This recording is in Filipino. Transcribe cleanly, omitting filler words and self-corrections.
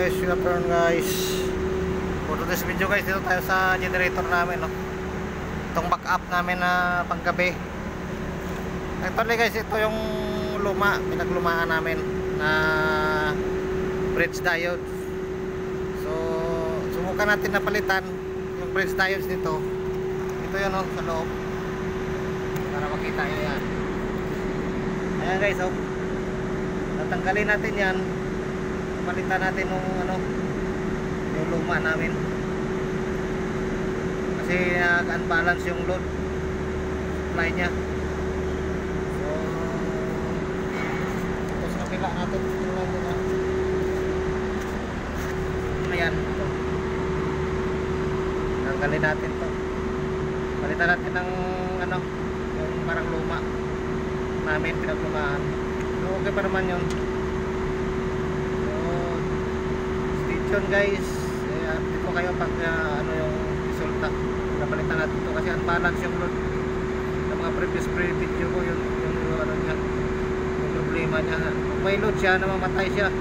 guys, good afternoon guys. For today's video guys, dito tayo sa generator namin, no? Itong backup namin na panggabi. Actually guys, ito yung luma, pinaglumaan namin na bridge diodes. So subukan natin na palitan yung bridge diodes nito. Ito yun, no, sa loob, para makita nyo yan. Ayan guys, oh, tatanggalin natin yan, palitan natin yung luma namin kasi unbalance yung load supply nya. So ito sa kapila natin, ayan, tanggalin natin to, palitan natin ng yung parang luma namin, pinaglumaan. So okay pa naman yun. Yun guys, dito kayo pag yung resulta, napalitan natin ito kasi unbalance yung load ng mga previous video ko, yung ano niya, yung problema niya. Kung may load siya, namamatay siya.